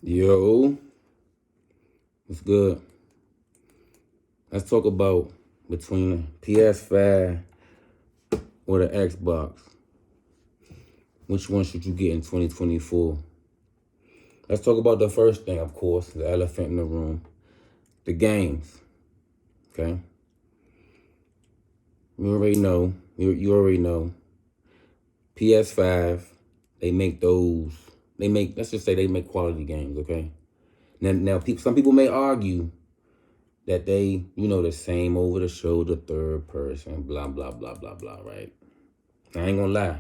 Yo, what's good? Let's talk about between the PS5 or the Xbox. Which one should you get in 2024? Let's talk about the first thing, of course, the elephant in the room, the games. Okay? You already know. You already know. PS5, they make those. Let's just say they make quality games, okay? Now some people may argue that they, the same over the shoulder, third person, blah, blah, blah, blah, blah, right? I ain't gonna lie.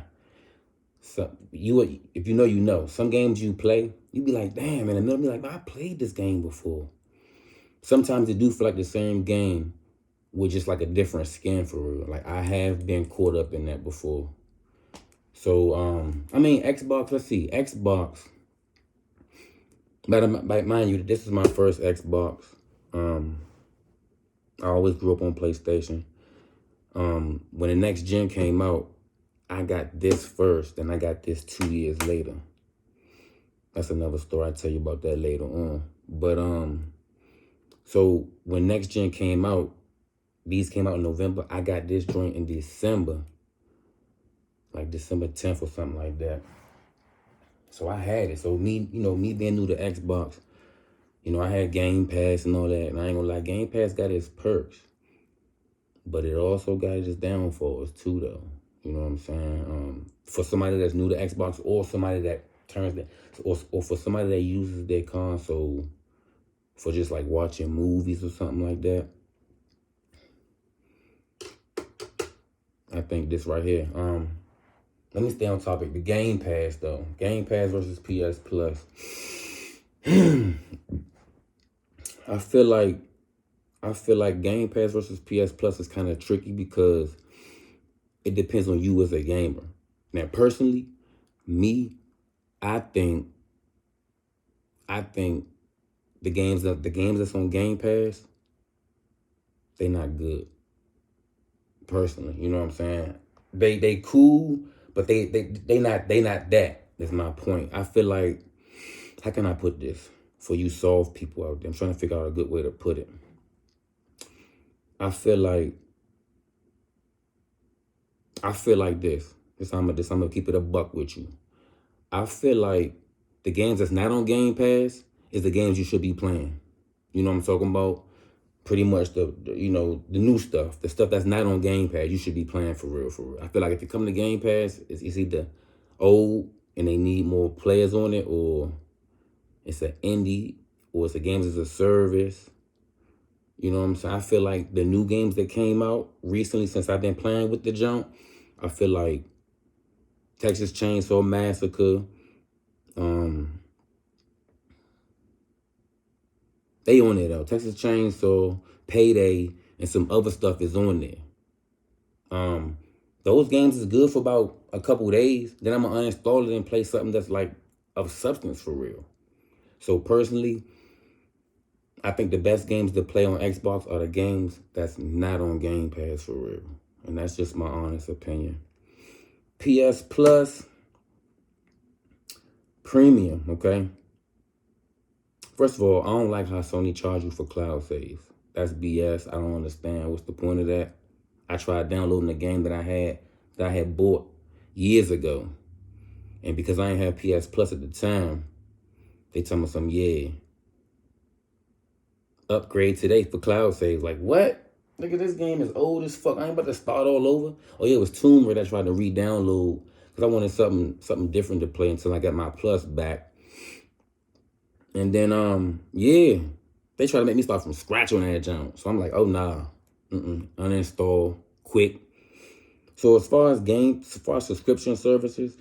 So if you know, you know. Some games you play, you be like, damn, and another be like, I played this game before. Sometimes it do feel like the same game with just like a different skin for real. Like I have been caught up in that before. So Xbox, let's see. Xbox. But mind you, this is my first Xbox. I always grew up on PlayStation. When the next gen came out, I got this first, and I got this 2 years later. That's another story. I'll tell you about that later on. But so when next gen came out, these came out in November. I got this joint in December, like December 10th or something like that. So I had it. So me being new to Xbox, I had Game Pass and all that. And I ain't gonna lie, Game Pass got its perks, but it also got its downfalls too, though. You know what I'm saying? For somebody that's new to Xbox, or somebody that turns that, or for somebody that uses their console for just like watching movies or something like that, I think this right here. Let me stay on topic. The Game Pass though. Game Pass versus PS Plus. I feel like Game Pass versus PS Plus is kind of tricky because it depends on you as a gamer. Now, personally, I think the games that's on Game Pass, they not good. Personally, you know what I'm saying? They cool, but they not that. That's my point. I feel like, how can I put this for you soft people out there? I'm trying to figure out a good way to put it. I feel like this. I'm gonna keep it a buck with you. I feel like the games that's not on Game Pass is the games you should be playing. You know what I'm talking about? Pretty much the new stuff, the stuff that's not on Game Pass, you should be playing for real, for real. I feel like if you come to Game Pass, it's either old and they need more players on it, or it's an indie, or it's a games as a service. You know what I'm saying? I feel like the new games that came out recently, since I've been playing with the jump, I feel like Texas Chainsaw Massacre, they on there though. Texas Chainsaw, Payday, and some other stuff is on there. Those games is good for about a couple days. Then I'm gonna uninstall it and play something that's like of substance for real. So personally, I think the best games to play on Xbox are the games that's not on Game Pass for real. And that's just my honest opinion. PS Plus, premium, okay? First of all, I don't like how Sony charge you for cloud saves. That's BS. I don't understand. What's the point of that? I tried downloading a game that I had bought years ago. And because I ain't have PS Plus at the time, they tell me upgrade today for cloud saves. Like, what? Look at this game is old as fuck. I ain't about to start all over. Oh yeah, it was Tomb Raider I tried to re-download because I wanted something different to play until I got my Plus back. And then they try to make me start from scratch on that jump. So I'm like, oh nah, uninstall quick. So as far as subscription services,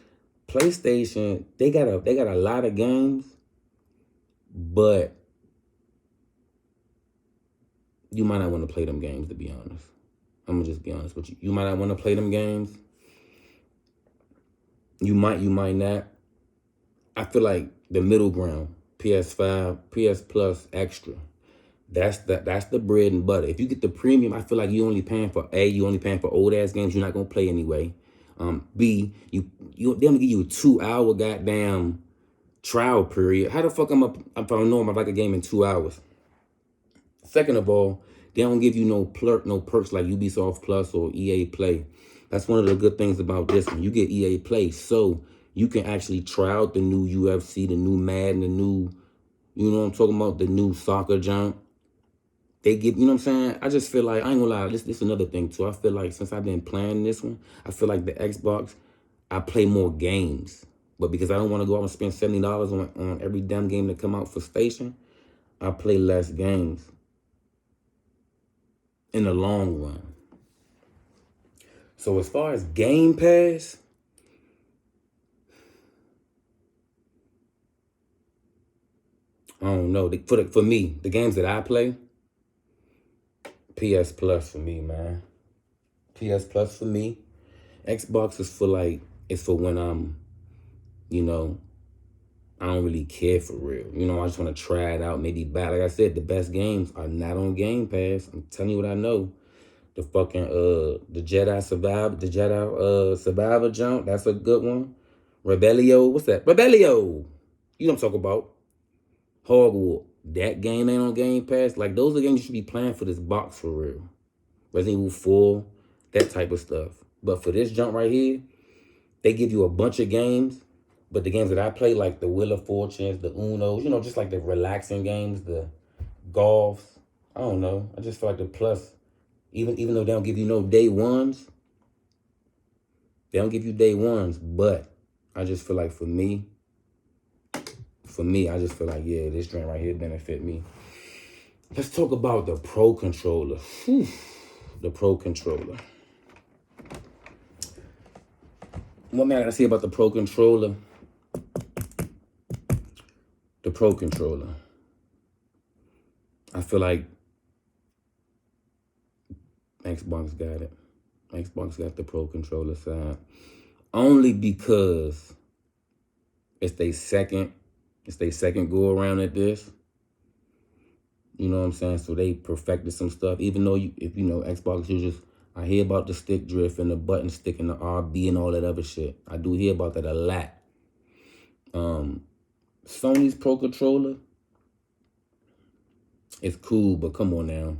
PlayStation, they got a lot of games, but you might not want to play them games, to be honest. I'm gonna just be honest with you. You might not want to play them games. You might not. I feel like the middle ground, PS5, PS Plus Extra, that's the bread and butter. If you get the premium, I feel like you only paying for old ass games you're not gonna play anyway. B, they only give you a 2 hour goddamn trial period. How the fuck I'm up if I know I'm like a game in 2 hours? Second of all, they don't give you no perks like Ubisoft Plus or EA Play. That's one of the good things about this one. You get EA Play, so you can actually try out the new UFC, the new Madden, the new, you know what I'm talking about, the new soccer jump. They give, you know what I'm saying? I just feel like, I ain't gonna lie, this is another thing too. I feel like since I've been playing this one, I feel like the Xbox, I play more games. But because I don't want to go out and spend $70 on every damn game that come out for Station, I play less games in the long run. So as far as Game Pass, I don't know. For me, the games that I play, PS Plus for me, man. PS Plus for me. Xbox is for like, it's for when I'm, you know, I don't really care for real. You know, I just want to try it out, maybe buy. Like I said, the best games are not on Game Pass. I'm telling you what I know. The fucking the Jedi Survivor jump, that's a good one. Rebellio, what's that? Rebellio. You know what I'm talking about. Hogwarts. That game ain't on Game Pass. Like, those are games you should be playing for this box for real. Resident Evil 4, that type of stuff. But for this jump right here, they give you a bunch of games. But the games that I play, like the Wheel of Fortunes, the Unos, you know, just like the relaxing games, the golfs. I don't know. I just feel like the Plus, even though they don't give you no day ones, but I just feel like for me, I just feel like, yeah, this joint right here benefit me. Let's talk about the Pro Controller. Whew. The Pro Controller. One thing I gotta say about the Pro Controller, I feel like Xbox got it. Xbox got the Pro Controller side. Only because it's their second go around at this. You know what I'm saying? So they perfected some stuff. Even though if you know Xbox users, I hear about the stick drift and the button stick and the RB and all that other shit. I do hear about that a lot. Sony's Pro Controller, it's cool, but come on now.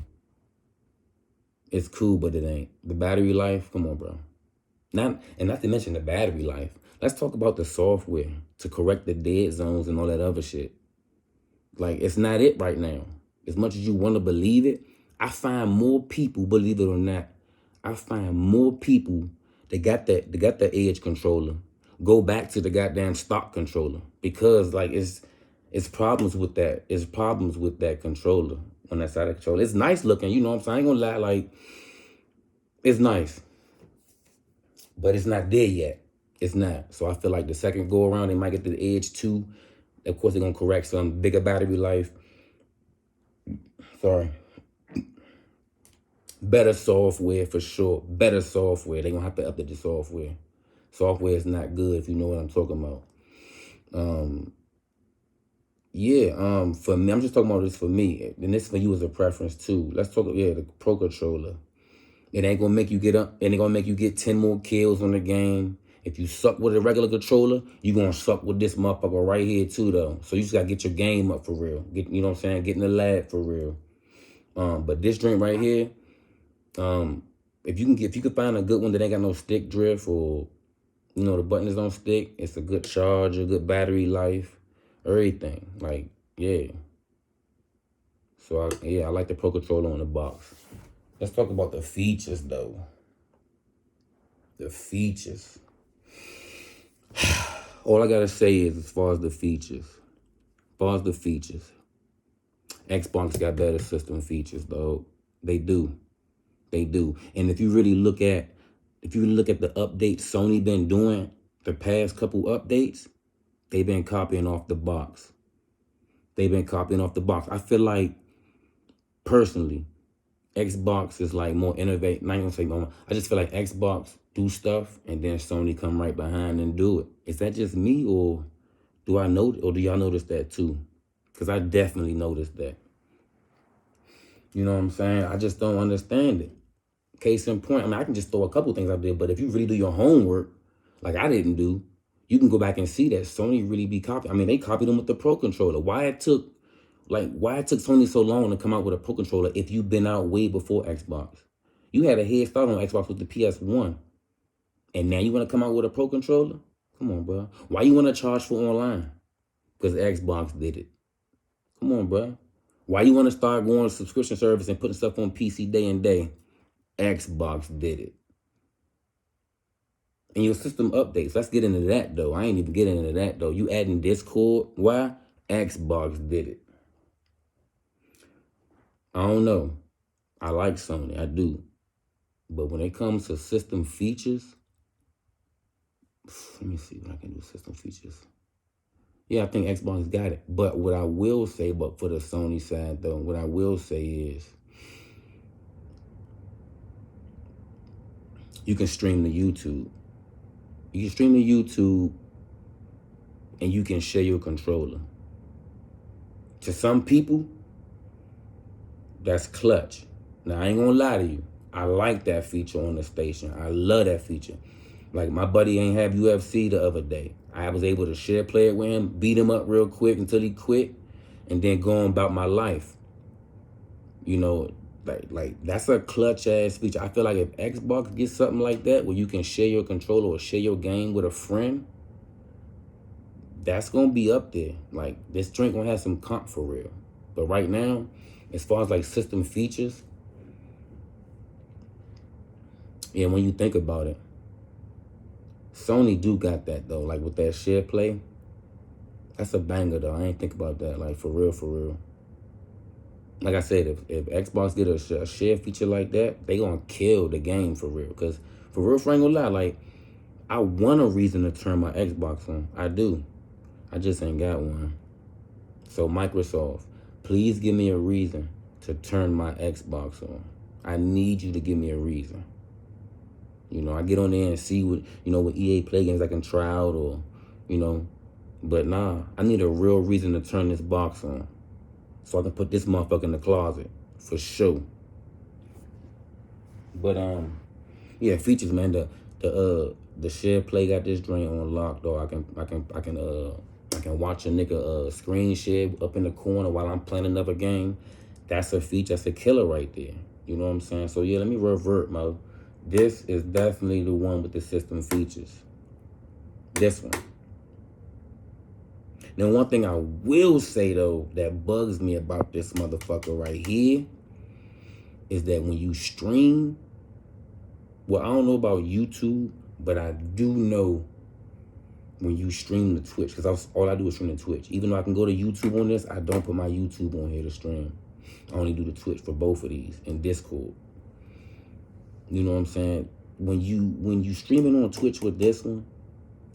It's cool, but it ain't. The battery life, come on, bro. Not to mention the battery life. Let's talk about the software to correct the dead zones and all that other shit. Like, it's not it right now. As much as you want to believe it, I find more people, believe it or not, I find more people that got the Edge controller go back to the goddamn stock controller because like it's problems with that. It's problems with that controller on that side of the controller. It's nice looking, you know what I'm saying? I ain't gonna lie, like it's nice, but it's not there yet. It's not. So I feel like the second go around, they might get the Edge 2. Of course, they're gonna correct some bigger battery life. Sorry. Better software for sure. Better software. They're gonna have to update the software. Software is not good if you know what I'm talking about. For me, I'm just talking about this for me. And this for you as a preference too. Let's talk, the Pro Controller. It ain't gonna make you get up, and it gonna make you get 10 more kills on the game. If you suck with a regular controller, you gonna suck with this motherfucker right here too though. So you just gotta get your game up for real. You know what I'm saying? Get in the lab for real. But this drink right here, if you can find a good one that ain't got no stick drift or, you know, the buttons don't stick, it's a good charge, a good battery life, everything. Like, yeah. So, I like the Pro Controller on the box. Let's talk about the features, though. The features. All I gotta say is, as far as the features, Xbox got better system features, though. They do. And if you really look at the updates Sony been doing, the past couple updates, they've been copying off the box. I feel like, personally, Xbox is like more innovative. Not gonna say more. I just feel like Xbox do stuff and then Sony come right behind and do it. Is that just me, or do y'all notice that too? Because I definitely noticed that. You know what I'm saying? I just don't understand it. Case in point, I mean, I can just throw a couple things out there, but if you really do your homework, like I didn't do, You can go back and see that Sony really be copying. I mean, they copied them with the Pro Controller. Why it took Sony so long to come out with a Pro Controller if you've been out way before Xbox? You had a head start on Xbox with the PS1. And now you want to come out with a Pro Controller? Come on, bro. Why you want to charge for online? Because Xbox did it. Come on, bro. Why you want to start going to subscription service and putting stuff on PC day and day? Xbox did it. And your system updates. Let's get into that, though. I ain't even getting into that, though. You adding Discord. Why? Xbox did it. I don't know. I like Sony. I do. But when it comes to system features, let me see what I can do. System features. Yeah, I think Xbox got it. But what I will say, but for the Sony side, though, what I will say is you can stream to YouTube. You can stream to YouTube and you can share your controller. To some people, that's clutch. Now, I ain't gonna lie to you. I like that feature on the station. I love that feature. Like, my buddy ain't have UFC the other day. I was able to share play it with him, beat him up real quick until he quit, and then go on about my life. You know, like that's a clutch ass feature. I feel like if Xbox gets something like that where you can share your controller or share your game with a friend, that's gonna be up there. Like, this joint gonna have some comp for real. But right now, as far as like system features, yeah, when you think about it, Sony do got that though. Like with that share play, that's a banger though. I ain't think about that. Like for real, for real. Like I said, if Xbox get a share feature like that, they gonna kill the game for real. Cause for real, I ain't gonna lie, like I want a reason to turn my Xbox on. I do. I just ain't got one. So Microsoft, please give me a reason to turn my Xbox on. I need you to give me a reason. You know, I get on there and see what, you know, what EA Play games I can try out or, you know. But nah, I need a real reason to turn this box on. So I can put this motherfucker in the closet. For sure. But yeah, features, man. The share play got this joint on lock, though. I can watch a nigga screen share up in the corner while I'm playing another game. That's a feature. That's a killer right there. You know what I'm saying? So yeah, let me revert, Mo. This is definitely the one with the system features. This one. Now, one thing I will say, though, that bugs me about this motherfucker right here is that when you stream, well, I don't know about YouTube, but I do know when you stream to Twitch, because all I do is stream to Twitch. Even though I can go to YouTube on this, I don't put my YouTube on here to stream. I only do the Twitch for both of these and Discord. You know what I'm saying? When you streaming on Twitch with this one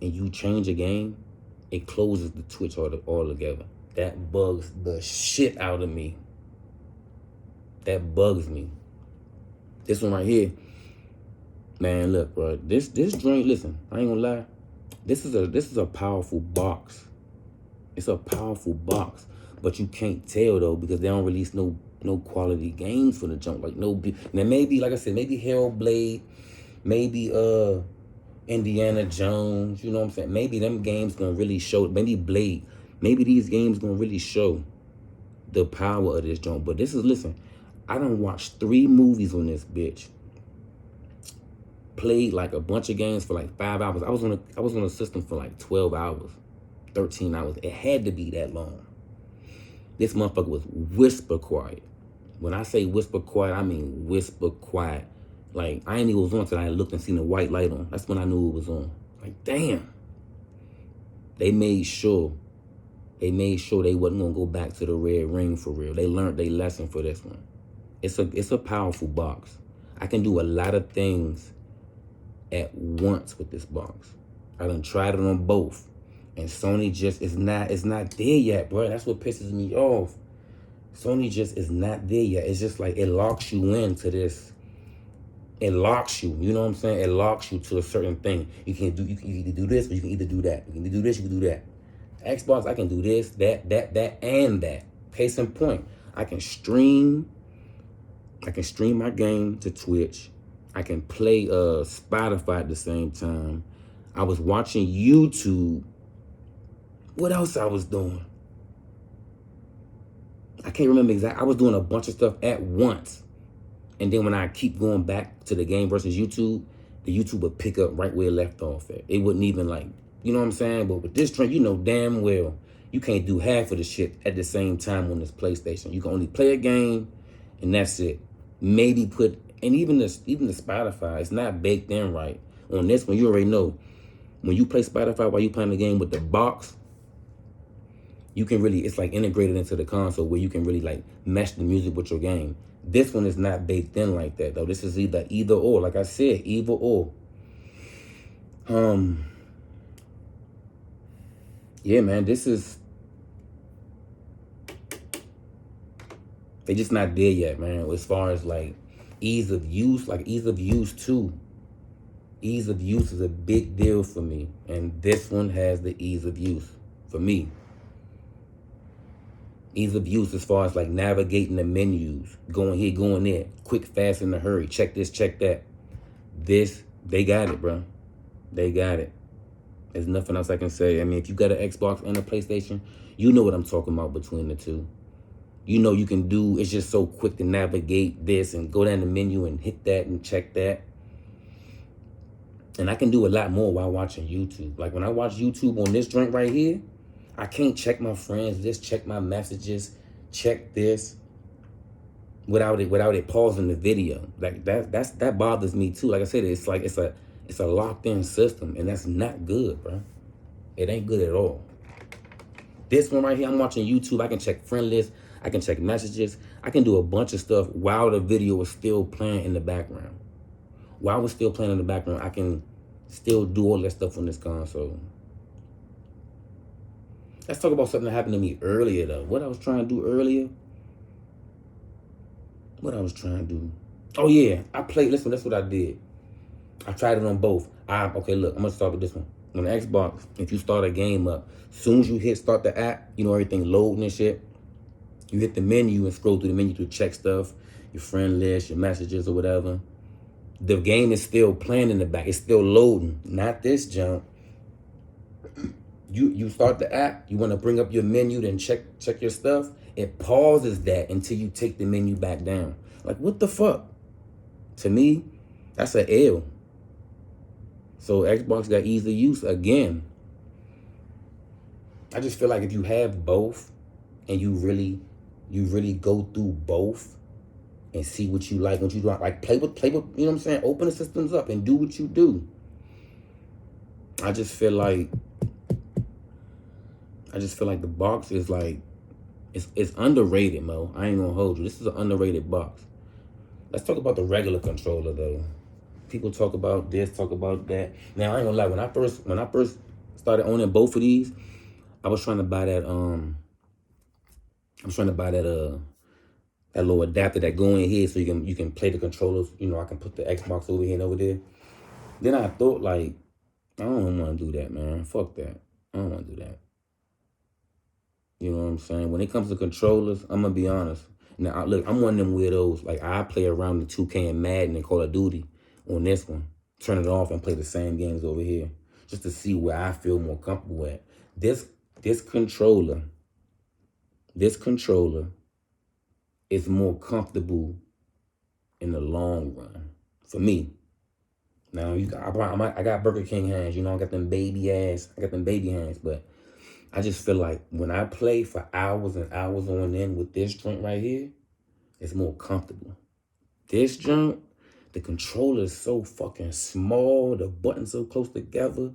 and you change a game, it closes the Twitch all together. That bugs the shit out of me. That bugs me. This one right here, man, look, bro. This joint, listen, I ain't gonna lie. This is a powerful box. It's a powerful box, but you can't tell though because they don't release no quality games for the jump. Like no, now maybe, like I said, maybe Hellblade, maybe Indiana Jones. You know what I'm saying? Maybe them games gonna really show. Maybe Blade. Maybe these games gonna really show the power of this jump. But this is, listen, I done watched 3 movies on this bitch. Played like a bunch of games for like 5 hours. I was on a system for like 12 hours, 13 hours. It had to be that long. This motherfucker was whisper quiet. When I say whisper quiet, I mean whisper quiet. Like, I ain't even was on until I looked and seen the white light on. That's when I knew it was on. Like, damn. They made sure they wasn't gonna go back to the red ring for real. They learned their lesson for this one. It's a powerful box. I can do a lot of things at once with this box. I done tried it on both. And Sony just it's not there yet, bro. That's what pisses me off. Sony just is not there yet. It's just like it locks you into this. It locks you. You know what I'm saying? It locks you to a certain thing. You can either do this or you can either do that. You can either do this, you can do that. Xbox, I can do this, that, and that. Case in point, I can stream my game to Twitch. I can play Spotify at the same time. I was watching YouTube. What else I was doing? I can't remember exactly. I was doing a bunch of stuff at once. And then when I keep going back to the game versus YouTube, the YouTube would pick up right where it left off at. It wouldn't even like, you know what I'm saying? But with this trend, you know damn well you can't do half of the shit at the same time on this PlayStation. You can only play a game and that's it. Maybe put, and even the Spotify, it's not baked in right. On this one, you already know. When you play Spotify while you playing the game with the box, you can really, it's like integrated into the console where you can really like mesh the music with your game. This one is not baked in like that though. This is either or. Like I said, either or. Yeah, man, this is, they just not there yet, man. As far as like ease of use, like ease of use too. Ease of use is a big deal for me. And this one has the ease of use for me. Ease of use as far as like navigating the menus, going here, going there, quick, fast, in a hurry, check this, check that. This, they got it, bro. They got it. There's nothing else I can say. I mean, if you got an Xbox and a PlayStation, you know what I'm talking about between the two. You know you can do, it's just so quick to navigate this and go down the menu and hit that and check that. And I can do a lot more while watching YouTube. Like when I watch YouTube on this joint right here, I can't check my friends, just check my messages, check this without it pausing the video. Like that bothers me too. Like I said, it's like it's a locked in system, and that's not good, bro. It ain't good at all. This one right here, I'm watching YouTube. I can check friend lists. I can check messages. I can do a bunch of stuff while the video is still playing in the background. While it's still playing in the background, I can still do all that stuff on this console. Let's talk about something that happened to me earlier, though. What I was trying to do earlier? What I was trying to do? Oh, yeah. I played, listen, that's what I did. I tried it on both. Okay, look, I'm going to start with this one. On the Xbox, if you start a game up, as soon as you hit start the app, you know, everything loading and shit, you hit the menu and scroll through the menu to check stuff, your friend list, your messages or whatever. The game is still playing in the back. It's still loading. Not this jump. You start the app, you want to bring up your menu, then check your stuff. It pauses that until you take the menu back down. Like, what the fuck? To me, that's an L. So Xbox got ease of use again. I just feel like if you have both and you really go through both and see what you like, what you don't like, play with, you know what I'm saying? Open the systems up and do what you do. I just feel like the box is like, it's underrated, Mo. I ain't gonna hold you. This is an underrated box. Let's talk about the regular controller though. People talk about this, talk about that. Now I ain't gonna lie, when I first started owning both of these, I was trying to buy that that little adapter that go in here so you can play the controllers. You know, I can put the Xbox over here and over there. Then I thought like, I don't want to do that, man. Fuck that. I don't want to do that. You know what I'm saying? When it comes to controllers, I'm going to be honest. Now, look, I'm one of them weirdos. Like, I play around the 2K and Madden and Call of Duty on this one. Turn it off and play the same games over here. Just to see where I feel more comfortable at. This controller is more comfortable in the long run. For me. Now, I got Burger King hands. You know, I got them baby hands. But I just feel like when I play for hours and hours on end with this joint right here, it's more comfortable. This joint, the controller is so fucking small, the buttons so close together.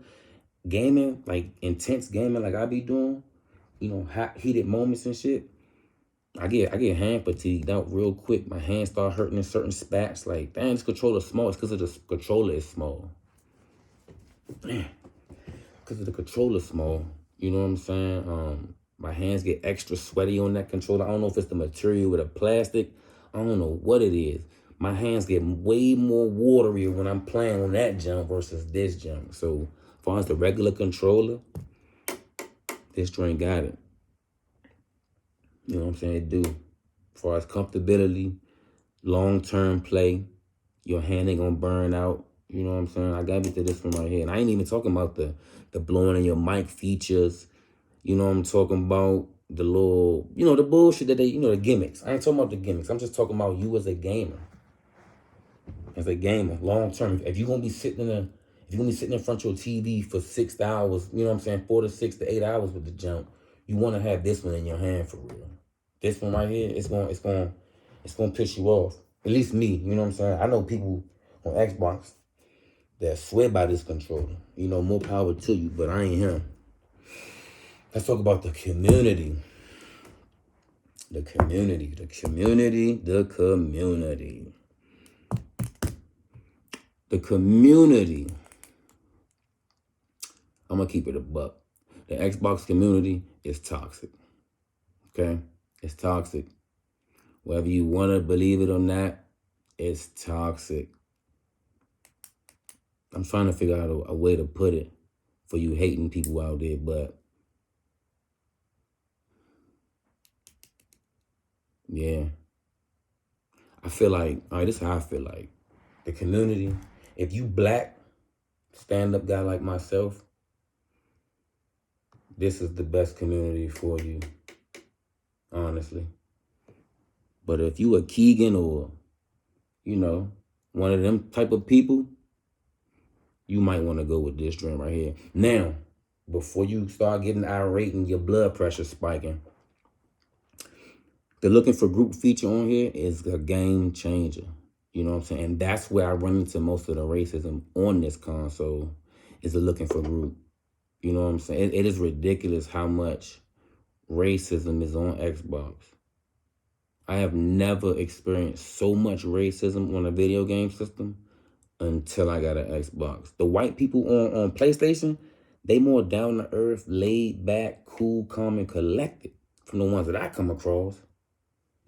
Gaming, like intense gaming like I be doing, you know, hot, heated moments and shit, I get hand fatigued out real quick. My hands start hurting in certain spots. Like, damn, this controller's small. It's because of the controller is small. Damn. Because of the controller small. You know what I'm saying? My hands get extra sweaty on that controller. I don't know if it's the material with the plastic. I don't know what it is. My hands get way more watery when I'm playing on that jump versus this jump. So, as far as the regular controller, this joint got it. You know what I'm saying? It do. As far as comfortability, long-term play, your hand ain't gonna burn out. You know what I'm saying? I got into this one right here. And I ain't even talking about the blowing in your mic features. You know what I'm talking about? The little, the bullshit that they, the gimmicks. I ain't talking about the gimmicks. I'm just talking about you as a gamer. As a gamer, long term. If you're gonna be sitting in front of your TV for 6 hours, you know what I'm saying, 4 to 6 to 8 hours with the jump, you wanna have this one in your hand for real. This one right here, it's gonna piss you off. At least me, you know what I'm saying? I know people on Xbox that swear by this controller. More power to you, but I ain't him. Let's talk about the community. The community. I'm gonna keep it a buck. The Xbox community is toxic. Okay? It's toxic. Whether you wanna believe it or not, it's toxic. I'm trying to figure out a way to put it for you hating people out there, but yeah. I feel like, all right, this is how I feel like. The community, if you black, stand-up guy like myself, this is the best community for you, honestly. But if you a Keegan or, one of them type of people, you might want to go with this joint right here. Now, before you start getting irate and your blood pressure spiking, the looking for group feature on here is a game changer. You know what I'm saying? And that's where I run into most of the racism on this console, is the looking for group. You know what I'm saying? It is ridiculous how much racism is on Xbox. I have never experienced so much racism on a video game system until I got an Xbox. The white people on PlayStation, they more down to earth, laid back, cool, calm, and collected from the ones that I come across.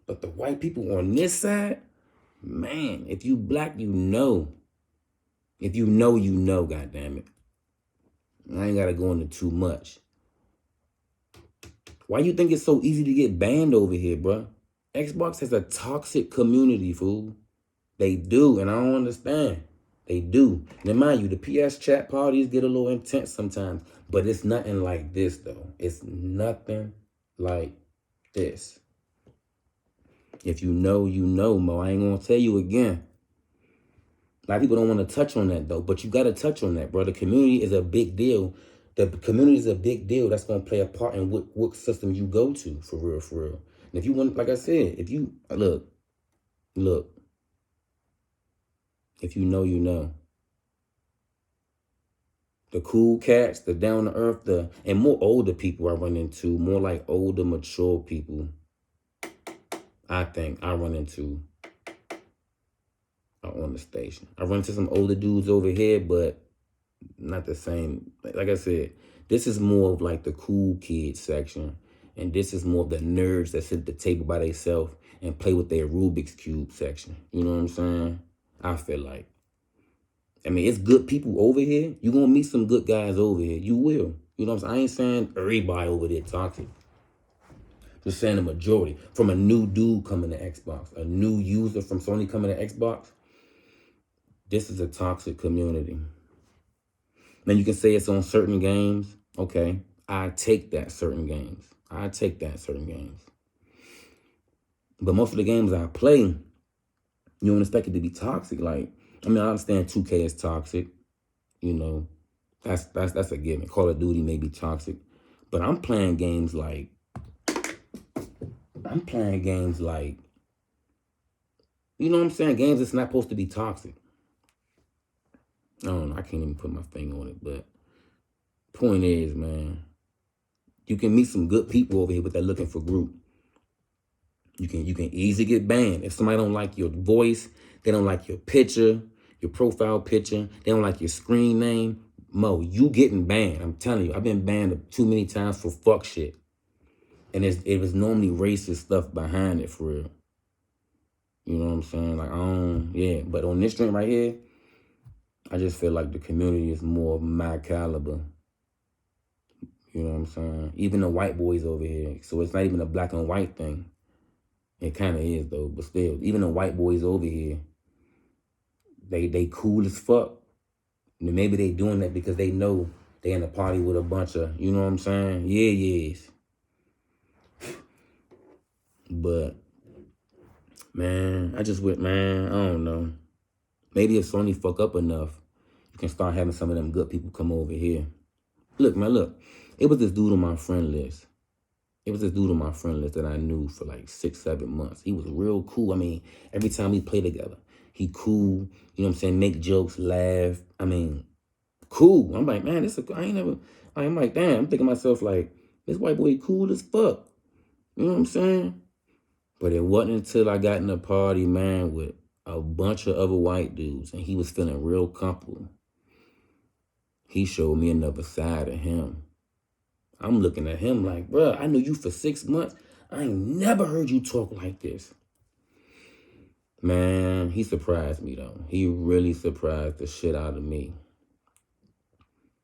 But the white people on this side, man, if you black, you know. If you know, you know, goddammit. I ain't gotta go into too much. Why you think it's so easy to get banned over here, bro? Xbox has a toxic community, fool. They do, and I don't understand. They do. Now, mind you, the PS chat parties get a little intense sometimes, but it's nothing like this, though. It's nothing like this. If you know, you know, Mo. I ain't gonna tell you again. A lot of people don't want to touch on that, though, but you got to touch on that, bro. The community is a big deal. The community is a big deal. That's going to play a part in what system you go to, for real, for real. And if you want, like I said, if you, look, if you know, you know. The cool cats, the down to earth, and more older people I run into, more like older, mature people, I think I run into on the station. I run into some older dudes over here, but not the same. Like I said, this is more of like the cool kids section, and this is more of the nerds that sit at the table by themselves and play with their Rubik's Cube section. You know what I'm saying? I feel like. I mean, it's good people over here. You're going to meet some good guys over here. You will. You know what I'm saying? I ain't saying everybody over there toxic. Just saying the majority. From a new dude coming to Xbox, a new user from Sony coming to Xbox, this is a toxic community. Now, you can say it's on certain games. Okay, I take that certain games. But most of the games I play, you don't expect it to be toxic. Like, I mean, I understand 2K is toxic. You know, that's a given. Call of Duty may be toxic. But I'm playing games like, you know what I'm saying? Games that's not supposed to be toxic. I don't know. I can't even put my finger on it. But point is, man, you can meet some good people over here, but they're looking for group. You can easily get banned. If somebody don't like your voice, they don't like your picture, your profile picture, they don't like your screen name, Mo, you getting banned. I'm telling you, I've been banned too many times for fuck shit. And it was normally racist stuff behind it, for real. You know what I'm saying? Like, yeah. But on this joint right here, I just feel like the community is more of my caliber. You know what I'm saying? Even the white boys over here. So it's not even a black and white thing. It kind of is, though. But still, even the white boys over here, they cool as fuck. Maybe they doing that because they know they in a party with a bunch of, you know what I'm saying? Yeah, yes. But, man, I just went, man, I don't know. Maybe if Sony fuck up enough, you can start having some of them good people come over here. Look, man, look. It was this dude on my friend list. That I knew for like 6, 7 months. He was real cool. I mean, every time we play together, he cool. You know what I'm saying? Make jokes, laugh. I mean, cool. I'm like, man, I'm like, damn. I'm thinking to myself like, this white boy cool as fuck. You know what I'm saying? But it wasn't until I got in a party, man, with a bunch of other white dudes, and he was feeling real comfortable. He showed me another side of him. I'm looking at him like, bro, I knew you for 6 months. I ain't never heard you talk like this. Man, he surprised me, though. He really surprised the shit out of me.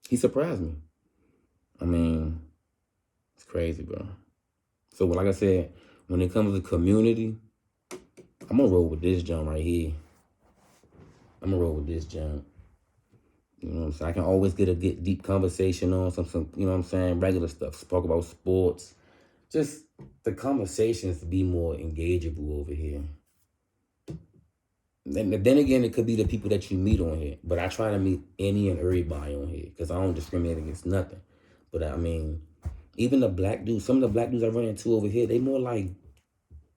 He surprised me. I mean, it's crazy, bro. So, like I said, when it comes to community, I'm going to roll with this jump right here. I'm going to roll with this jump. You know what I'm saying? I can always get a deep conversation on some, you know what I'm saying, regular stuff. Talk about sports. Just the conversations be more engageable over here. And then again, it could be the people that you meet on here. But I try to meet any and everybody on here because I don't discriminate against nothing. But I mean, even the black dudes, some of the black dudes I run into over here, they more like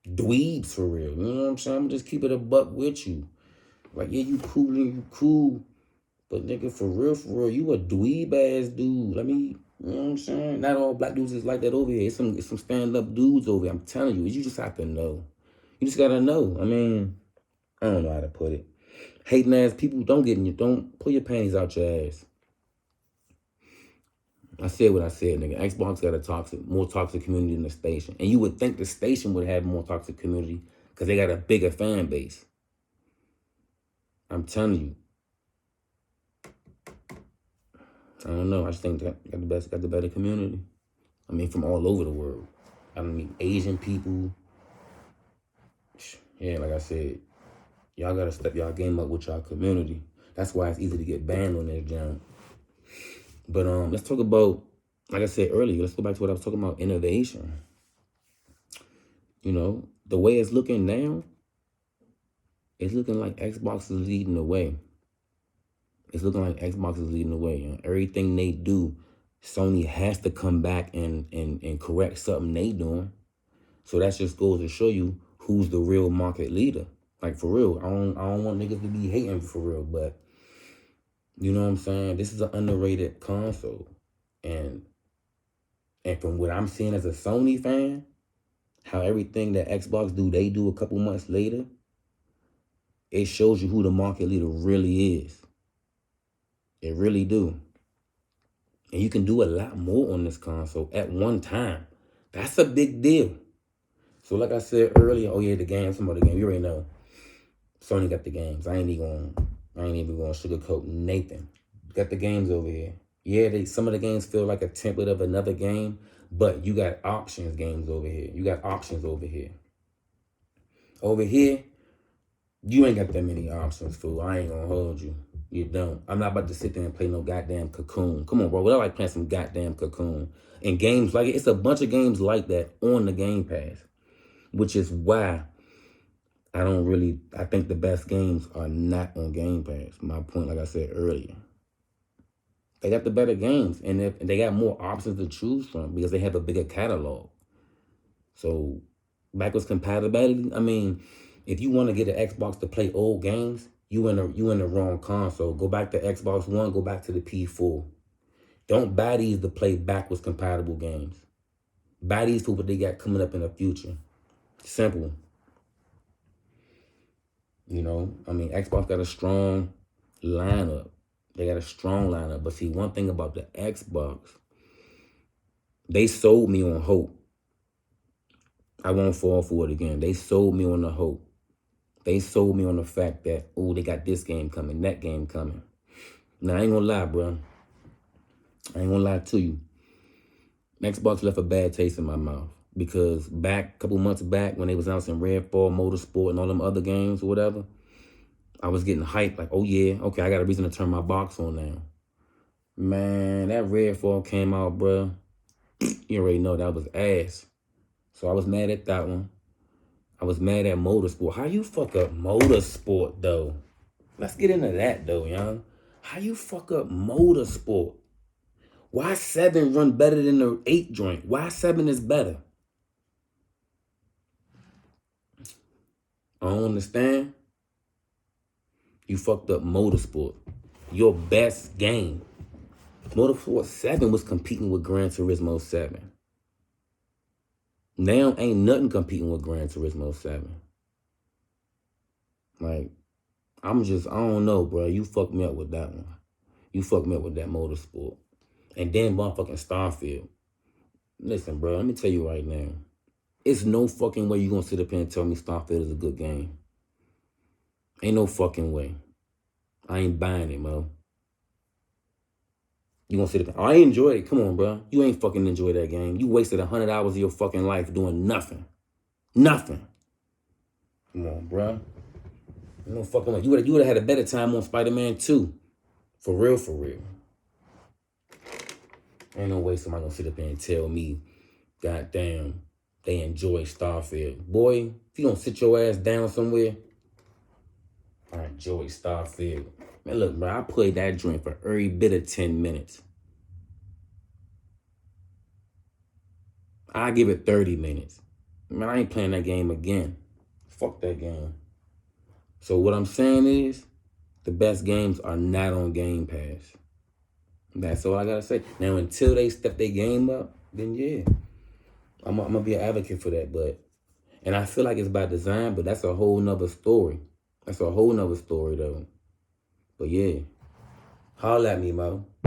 dweebs for real. You know what I'm saying? I'm just keep it a buck with you. Like, yeah, you cool and you cool. But nigga, for real, you a dweeb ass dude. I mean, you know what I'm saying? Not all black dudes is like that over here. It's some stand-up dudes over here. I'm telling you, you just have to know. You just gotta know. I mean, I don't know how to put it. Hating ass people, don't pull your panties out your ass. I said what I said, nigga. Xbox got a more toxic community than the station. And you would think the station would have more toxic community because they got a bigger fan base. I'm telling you. I don't know. I just think that got the better community. I mean, from all over the world. I mean, Asian people. Yeah, like I said, y'all gotta step y'all game up with y'all community. That's why it's easy to get banned on this jump. But let's talk about, like I said earlier, let's go back to what I was talking about, innovation. You know, the way it's looking now, it's looking like Xbox is leading the way. It's looking like Xbox is leading the way. You know? Everything they do, Sony has to come back and correct something they doing. So that just goes to show you who's the real market leader. Like, for real. I don't want niggas to be hating for real, but you know what I'm saying? This is an underrated console. And from what I'm seeing as a Sony fan, how everything that Xbox do, they do a couple months later, it shows you who the market leader really is. It really do. And you can do a lot more on this console at one time. That's a big deal. So like I said earlier, oh yeah, the games, some of the game. You already know. Sony got the games. I ain't even going to sugarcoat Nathan. Got the games over here. Yeah, some of the games feel like a template of another game, but you got options games over here. You got options over here. Over here, you ain't got that many options, fool. I ain't gonna hold you. You don't. I'm not about to sit there and play no goddamn Cocoon. Come on, bro. I like playing some goddamn Cocoon. And games like it, it's a bunch of games like that on the Game Pass, which is why I think the best games are not on Game Pass. My point, like I said earlier. They got the better games, and they got more options to choose from because they have a bigger catalog. So, backwards compatibility, I mean, if you want to get an Xbox to play old games, you in the wrong console. Go back to Xbox One, go back to the P4. Don't buy these to play backwards compatible games. Buy these for what they got coming up in the future. Simple. You know, I mean, Xbox got a strong lineup. They got a strong lineup. But see, one thing about the Xbox, they sold me on hope. I won't fall for it again. They sold me on the hope. They sold me on the fact that, oh, they got this game coming, that game coming. Now, I ain't gonna lie, bro. I ain't gonna lie to you. Xbox left a bad taste in my mouth. Because a couple months back, when they was announcing Redfall, Motorsport, and all them other games or whatever, I was getting hyped, like, oh yeah, okay, I got a reason to turn my box on now. Man, that Redfall came out, bro. You already know that was ass. So I was mad at that one. I was mad at Motorsport. How you fuck up Motorsport, though? Let's get into that, though, young. How you fuck up Motorsport? Why 7 run better than the 8 joint? Why 7 is better? I don't understand. You fucked up Motorsport. Your best game. Motorsport 7 was competing with Gran Turismo 7. Now ain't nothing competing with Gran Turismo 7. Like, I don't know, bro. You fucked me up with that one. You fucked me up with that Motorsport. And then motherfucking Starfield. Listen, bro, let me tell you right now. It's no fucking way you gonna sit up here and tell me Starfield is a good game. Ain't no fucking way. I ain't buying it, Mo. You gonna sit up there, I enjoyed it. Come on, bro. You ain't fucking enjoyed that game. You wasted 100 hours of your fucking life doing nothing. Nothing. Come on, bro. No fucking way. You would have had a better time on Spider-Man 2. For real, for real. Ain't no way somebody gonna sit up there and tell me, goddamn, they enjoy Starfield. Boy, if you gonna sit your ass down somewhere, I enjoy Starfield. Man, look, bro, I played that joint for every bit of 10 minutes. I give it 30 minutes. Man, I ain't playing that game again. Fuck that game. So what I'm saying is, the best games are not on Game Pass. That's all I gotta say. Now, until they step their game up, then yeah, I'm gonna be an advocate for that. And I feel like it's by design, but that's a whole nother story. That's a whole nother story, though. But yeah, holla at me, Mo.